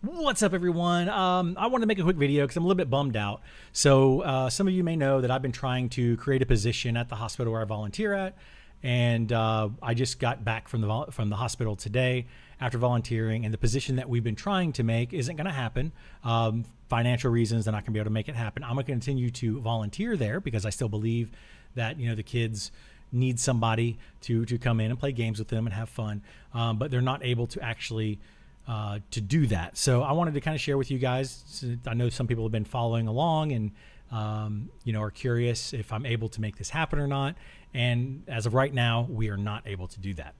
What's up, everyone? I wanted to make a quick video because I'm a little bit bummed out. So some of you may know that I've been trying to create a position at the hospital where I volunteer at, and I just got back from the hospital today after volunteering, and the position that we've been trying to make isn't going to happen. Financial reasons, they're not going to be able to make it happen. I'm going to continue to volunteer there because I still believe that the kids need somebody to come in and play games with them and have fun, but they're not able to actually to do that. So I wanted to kind of share with you guys. I know some people have been following along and are curious if I'm able to make this happen or not. And as of right now, we are not able to do that.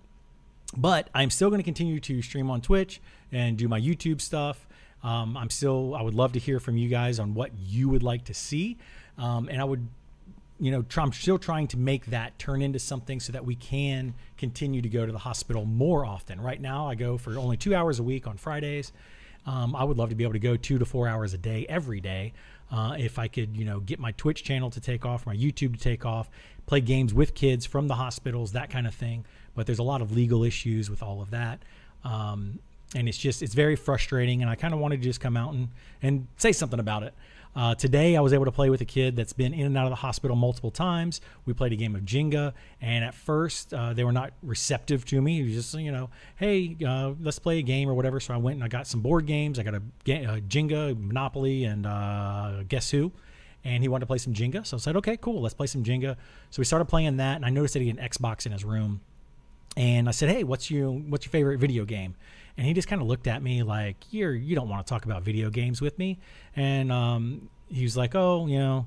But I'm still going to continue to stream on Twitch and do my YouTube stuff. I would love to hear from you guys on what you would like to see. And I would I'm still trying to make that turn into something so that we can continue to go to the hospital more often. Right now, I go for only 2 hours a week on Fridays. I would love to be able to go 2 to 4 hours a day, every day. If I could, get my Twitch channel to take off, my YouTube to take off, play games with kids from the hospitals, that kind of thing. But there's a lot of legal issues with all of that. And it's very frustrating. And I kind of wanted to just come out and say something about it. Today, I was able to play with a kid that's been in and out of the hospital multiple times. We played a game of Jenga, and at first, they were not receptive to me. It was just, hey, let's play a game or whatever. So I went and I got some board games. I got a Jenga, Monopoly, and Guess Who. And he wanted to play some Jenga. So I said, okay, cool, let's play some Jenga. So we started playing that, and I noticed that he had an Xbox in his room. And I said, hey, what's your favorite video game? And he just kind of looked at me like, you don't want to talk about video games with me. And he was like, oh,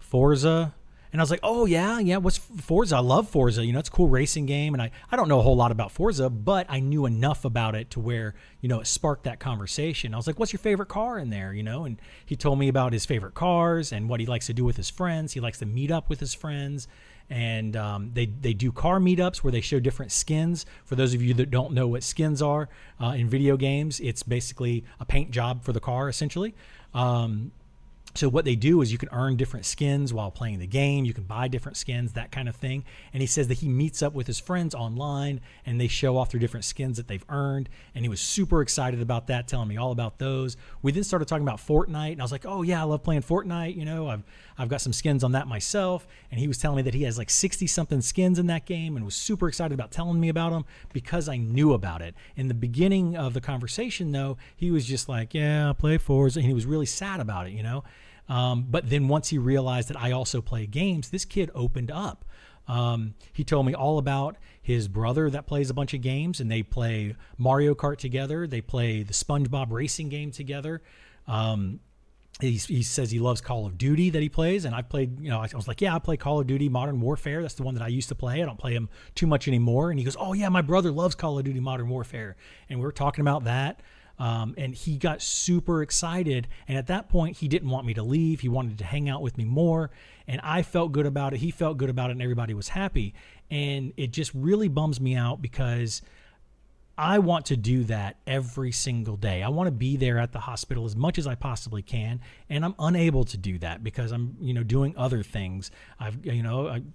Forza. And I was like, oh, yeah, what's Forza? I love Forza. It's a cool racing game. And I don't know a whole lot about Forza, but I knew enough about it to where, it sparked that conversation. I was like, what's your favorite car in there? And he told me about his favorite cars and what he likes to do with his friends. He likes to meet up with his friends. And they do car meetups where they show different skins. For those of you that don't know what skins are in video games, it's basically a paint job for the car, essentially. So what they do is you can earn different skins while playing the game. You can buy different skins, that kind of thing. And he says that he meets up with his friends online and they show off their different skins that they've earned. And he was super excited about that, telling me all about those. We then started talking about Fortnite, and I was like, oh yeah, I love playing Fortnite. I've got some skins on that myself. And he was telling me that he has like 60 something skins in that game and was super excited about telling me about them because I knew about it. In the beginning of the conversation though, he was just like, yeah, I play Forza. And he was really sad about it, But then once he realized that I also play games, this kid opened up. He told me all about his brother that plays a bunch of games, and they play Mario Kart together. They play the SpongeBob racing game together. He says he loves Call of Duty that he plays, and I played, I was like, yeah, I play Call of Duty Modern Warfare. That's the one that I used to play. I don't play him too much anymore. And he goes, oh yeah, my brother loves Call of Duty Modern Warfare. And we were talking about that. And he got super excited. And at that point, he didn't want me to leave. He wanted to hang out with me more. And I felt good about it. He felt good about it, and everybody was happy. And it just really bums me out because I want to do that every single day. I want to be there at the hospital as much as I possibly can, and I'm unable to do that because I'm, doing other things. I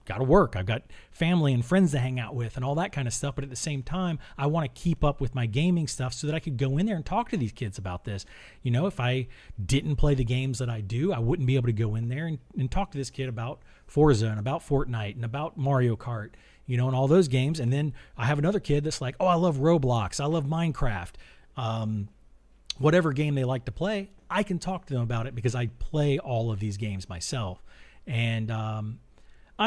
got to work. I've got family and friends to hang out with and all that kind of stuff. But at the same time, I want to keep up with my gaming stuff so that I could go in there and talk to these kids about this. If I didn't play the games that I do, I wouldn't be able to go in there and talk to this kid about Forza and about Fortnite and about Mario Kart, and all those games. And then I have another kid that's like, oh, I love Roblox. I love Minecraft. Whatever game they like to play, I can talk to them about it because I play all of these games myself. And I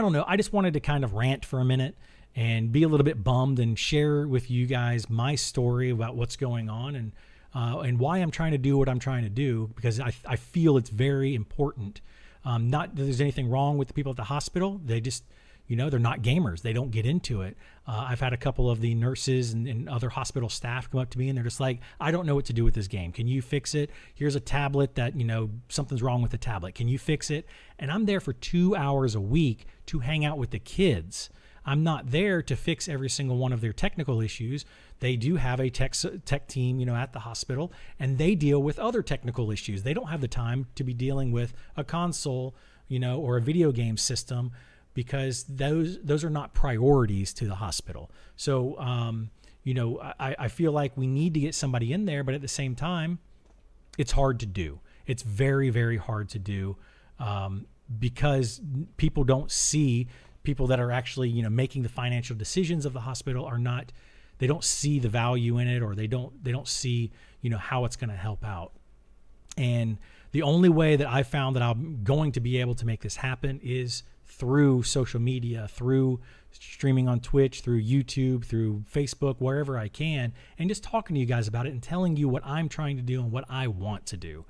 don't know. I just wanted to kind of rant for a minute and be a little bit bummed and share with you guys my story about what's going on and why I'm trying to do what I'm trying to do, because I feel it's very important. Not that there's anything wrong with the people at the hospital. They just, they're not gamers. They don't get into it. I've had a couple of the nurses and other hospital staff come up to me, and they're just like, I don't know what to do with this game. Can you fix it? Here's a tablet that, something's wrong with the tablet. Can you fix it? And I'm there for 2 hours a week to hang out with the kids. I'm not there to fix every single one of their technical issues. They do have a tech team, at the hospital, and they deal with other technical issues. They don't have the time to be dealing with a console, or a video game system, because those are not priorities to the hospital. So, I feel like we need to get somebody in there, but at the same time, it's hard to do. It's very, very hard to do, because people don't see, people that are actually, you know, making the financial decisions of the hospital are not, they don't see the value in it, or they don't see, you know, how it's going to help out. And the only way that I found that I'm going to be able to make this happen is through social media, through streaming on Twitch, through YouTube, through Facebook, wherever I can, and just talking to you guys about it and telling you what I'm trying to do and what I want to do.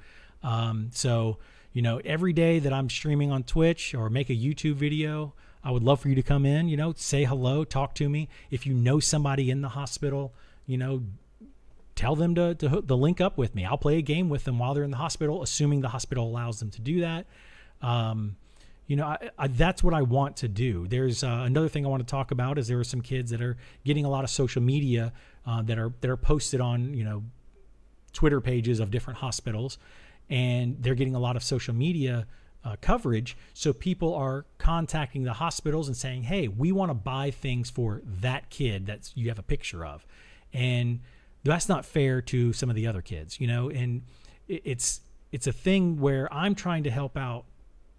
So, you know, every day that I'm streaming on Twitch or make a YouTube video, I would love for you to come in, you know, say hello, talk to me. If you know somebody in the hospital, you know, tell them to link up with me. I'll play a game with them while they're in the hospital, assuming the hospital allows them to do that. You know, that's what I want to do. There's another thing I want to talk about is there are some kids that are getting a lot of social media that are posted on, you know, Twitter pages of different hospitals, and they're getting a lot of social media coverage. So people are contacting the hospitals and saying, hey, we want to buy things for that kid that you have a picture of. And that's not fair to some of the other kids, you know, and it's a thing where I'm trying to help out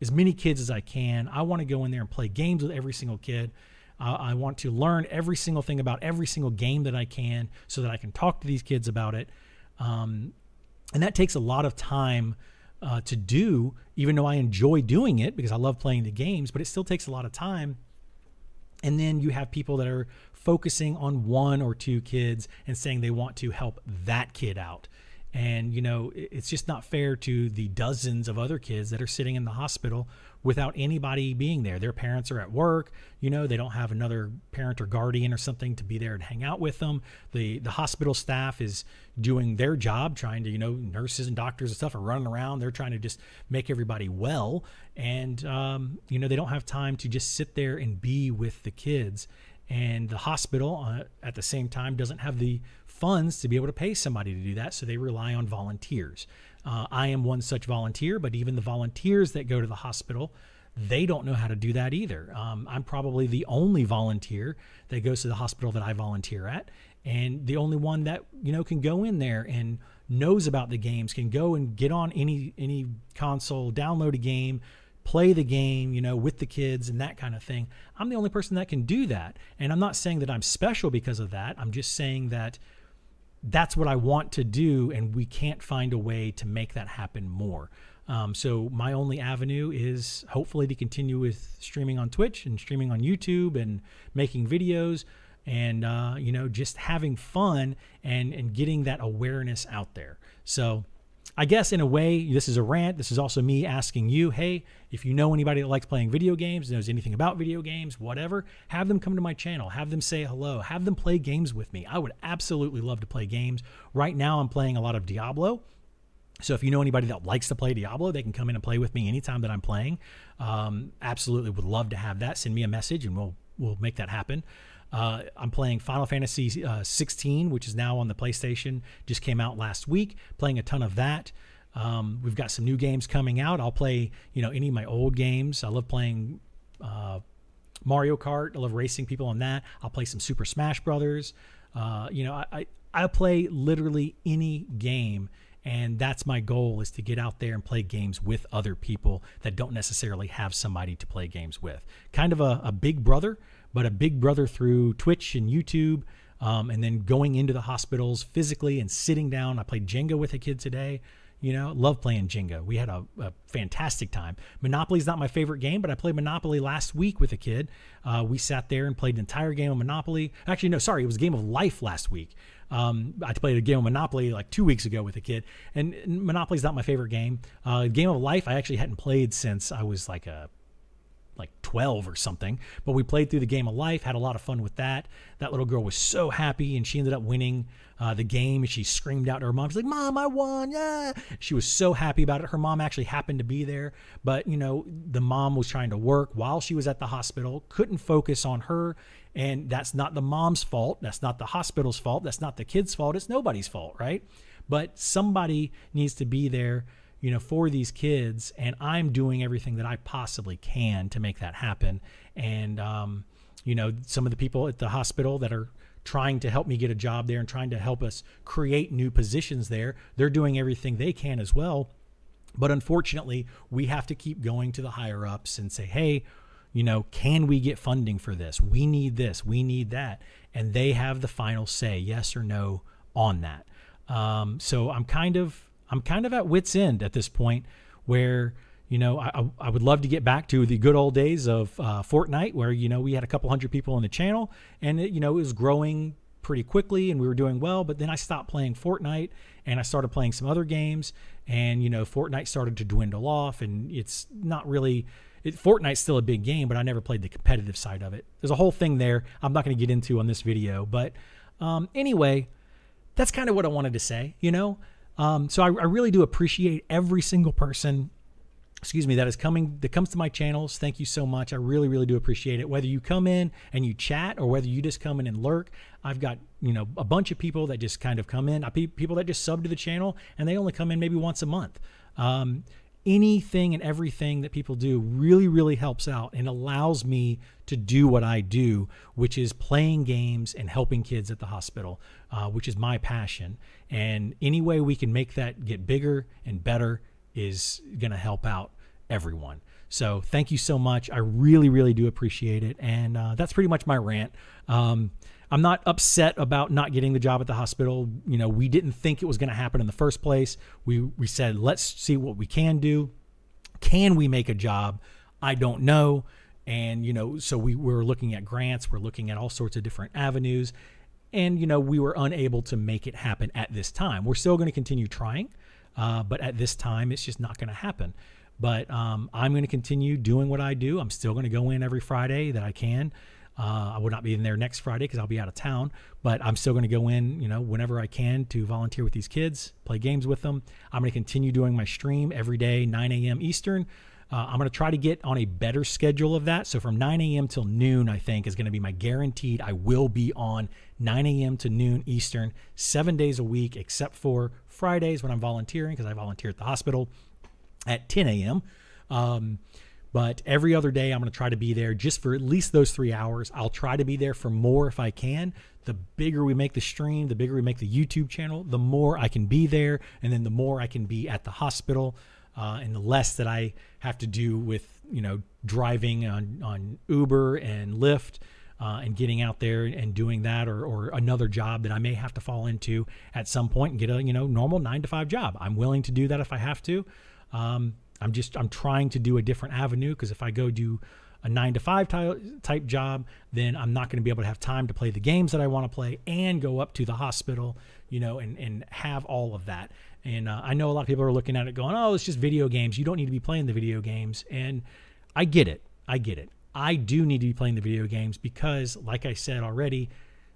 as many kids as I can. I want to go in there and play games with every single kid. I want to learn every single thing about every single game that I can so that I can talk to these kids about it. And that takes a lot of time to do, even though I enjoy doing it because I love playing the games, but it still takes a lot of time. And then you have people that are focusing on one or two kids and saying they want to help that kid out. And, you know, it's just not fair to the dozens of other kids that are sitting in the hospital without anybody being there. Their parents are at work, you know, they don't have another parent or guardian or something to be there and hang out with them. The hospital staff is doing their job, trying to, you know, nurses and doctors and stuff are running around. They're trying to just make everybody well. And, you know, they don't have time to just sit there and be with the kids. And the hospital at the same time doesn't have the funds to be able to pay somebody to do that. So they rely on volunteers. I am one such volunteer, but even the volunteers that go to the hospital, they don't know how to do that either. I'm probably the only volunteer that goes to the hospital that I volunteer at. And the only one that, you know, can go in there and knows about the games, can go and get on any console, download a game, play the game, you know, with the kids and that kind of thing. I'm the only person that can do that. And I'm not saying that I'm special because of that. I'm just saying that that's what I want to do, and we can't find a way to make that happen more. So my only avenue is hopefully to continue with streaming on Twitch and streaming on YouTube and making videos and, you know, just having fun and getting that awareness out there. So I guess in a way, this is a rant. This is also me asking you, hey, if you know anybody that likes playing video games, knows anything about video games, whatever, have them come to my channel, have them say hello, have them play games with me. I would absolutely love to play games. Right now, I'm playing a lot of Diablo. So if you know anybody that likes to play Diablo, they can come in and play with me anytime that I'm playing. Absolutely would love to have that. Send me a message and we'll make that happen. I'm playing Final Fantasy 16, which is now on the PlayStation. Just came out last week. Playing a ton of that. We've got some new games coming out. I'll play, you know, any of my old games. I love playing Mario Kart. I love racing people on that. I'll play some Super Smash Brothers. You know, I play literally any game. And that's my goal, is to get out there and play games with other people that don't necessarily have somebody to play games with. Kind of a big brother, but a big brother through Twitch and YouTube, and then going into the hospitals physically and sitting down. I played Jenga with a kid today. You know, love playing Jenga. We had a fantastic time. Monopoly's not my favorite game, but I played Monopoly last week with a kid. We sat there and played an entire game of Monopoly. Actually, no, sorry, it was a game of life last week. I played a game of Monopoly like 2 weeks ago with a kid, and Monopoly's not my favorite game. Game of life I actually hadn't played since I was like 12 or something, but we played through the game of life, had a lot of fun with that. That little girl was so happy, and she ended up winning the game, and she screamed out to her mom. She's like, "Mom, I won, yeah." She was so happy about it. Her mom actually happened to be there, but you know, the mom was trying to work while she was at the hospital, couldn't focus on her, and that's not the mom's fault. That's not the hospital's fault. That's not the kid's fault. It's nobody's fault, right? But somebody needs to be there, you know, for these kids, and I'm doing everything that I possibly can to make that happen. And, you know, some of the people at the hospital that are trying to help me get a job there and trying to help us create new positions there. They're doing everything they can as well. But unfortunately, we have to keep going to the higher ups and say, hey, you know, can we get funding for this? We need this, we need that. And they have the final say, yes or no, on that. So I'm kind of at wit's end at this point, where, you know, I would love to get back to the good old days of Fortnite, where, you know, we had a couple hundred people on the channel, and it, you know, it was growing pretty quickly and we were doing well. But then I stopped playing Fortnite and I started playing some other games, and, you know, Fortnite started to dwindle off, and it's not really, Fortnite's still a big game, but I never played the competitive side of it. There's a whole thing there I'm not going to get into on this video, but anyway, that's kind of what I wanted to say, you know. So I really do appreciate every single person, that comes to my channels. Thank you so much. I really, really do appreciate it. Whether you come in and you chat, or whether you just come in and lurk, I've got, you know, a bunch of people that just kind of come in. People that just sub to the channel, and they only come in maybe once a month. Anything and everything that people do really, really helps out and allows me to do what I do, which is playing games and helping kids at the hospital, which is my passion. And any way we can make that get bigger and better is going to help out everyone. So thank you so much. I really, really do appreciate it. And that's pretty much my rant. I'm not upset about not getting the job at the hospital. You know, we didn't think it was going to happen in the first place. We said, let's see what we can do. Can we make a job? I don't know. And, you know, so we're looking at grants. We're looking at all sorts of different avenues. And, you know, we were unable to make it happen at this time. We're still going to continue trying. But at this time, it's just not going to happen. But I'm going to continue doing what I do. I'm still going to go in every Friday that I can. I will not be in there next Friday because I'll be out of town. But I'm still going to go in, you know, whenever I can to volunteer with these kids, play games with them. I'm going to continue doing my stream every day, 9 a.m. Eastern. I'm going to try to get on a better schedule of that. So from 9 a.m. till noon, I think, is going to be my guaranteed. I will be on 9 a.m. to noon Eastern, 7 days a week, except for Fridays when I'm volunteering, because I volunteer at the hospital at 10 a.m. But every other day, I'm going to try to be there just for at least those 3 hours. I'll try to be there for more if I can. The bigger we make the stream, the bigger we make the YouTube channel, the more I can be there, and then the more I can be at the hospital. And the less that I have to do with, you know, driving on Uber and Lyft, and getting out there and doing that, or another job that I may have to fall into at some point and get a, you know, normal 9-to-5 job. I'm willing to do that if I have to. I'm trying to do a different avenue, because if I go do a 9-to-5 type job, then I'm not going to be able to have time to play the games that I want to play and go up to the hospital, you know, and have all of that. And I know a lot of people are looking at it going, oh, it's just video games. You don't need to be playing the video games. And I get it. I get it. I do need to be playing the video games because, like I said already,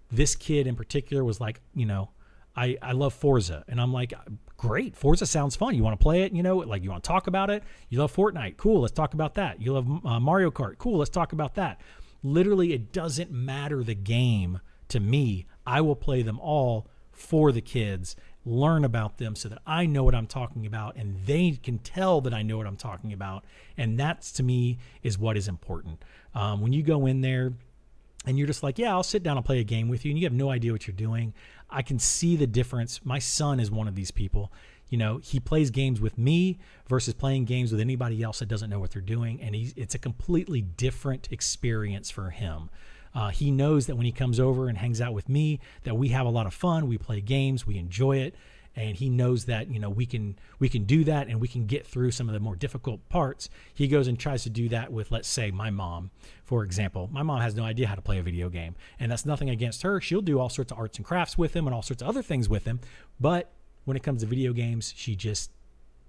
this kid in particular was like, you know, I love Forza. And I'm like, great. Forza sounds fun. You want to play it? You know, like, you want to talk about it? You love Fortnite. Cool. Let's talk about that. You love Mario Kart. Cool. Let's talk about that. Literally, it doesn't matter the game to me. I will play them all for the kids, learn about them so that I know what I'm talking about and they can tell that I know what I'm talking about. And that's, to me, is what is important. When you go in there and you're just like, yeah, I'll sit down and play a game with you, and you have no idea what you're doing, I can see the difference. My son is one of these people. You know, he plays games with me versus playing games with anybody else that doesn't know what they're doing. And it's a completely different experience for him. He knows that when he comes over and hangs out with me, that we have a lot of fun. We play games, we enjoy it. And he knows that, you know, we can do that and we can get through some of the more difficult parts. He goes and tries to do that with, let's say, my mom, for example. My mom has no idea how to play a video game, and that's nothing against her. She'll do all sorts of arts and crafts with him and all sorts of other things with him. But when it comes to video games, she just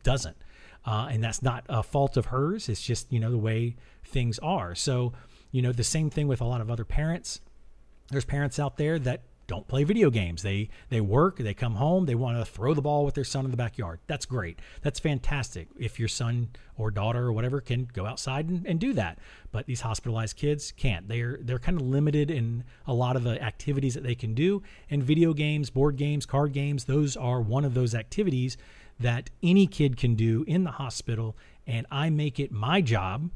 doesn't. And that's not a fault of hers. It's just, you know, the way things are. So, you know, the same thing with a lot of other parents. There's parents out there that don't play video games. They work, they come home, they want to throw the ball with their son in the backyard. That's great. That's fantastic. If your son or daughter or whatever can go outside and do that. But these hospitalized kids can't. They're kind of limited in a lot of the activities that they can do. And video games, board games, card games, those are one of those activities that any kid can do in the hospital. And I make it my job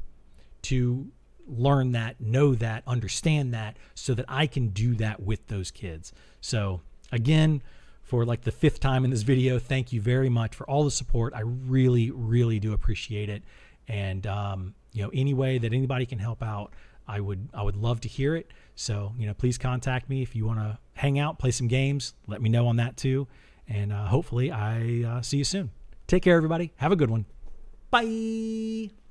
to learn that, know that, understand that, so that I can do that with those kids. So again, for like the 5th time in this video, thank you very much for all the support. I really, really do appreciate it. And any way that anybody can help out, I would love to hear it. So please contact me if you want to hang out, play some games. Let me know on that too. And hopefully I see you soon. Take care, everybody. Have a good one. Bye.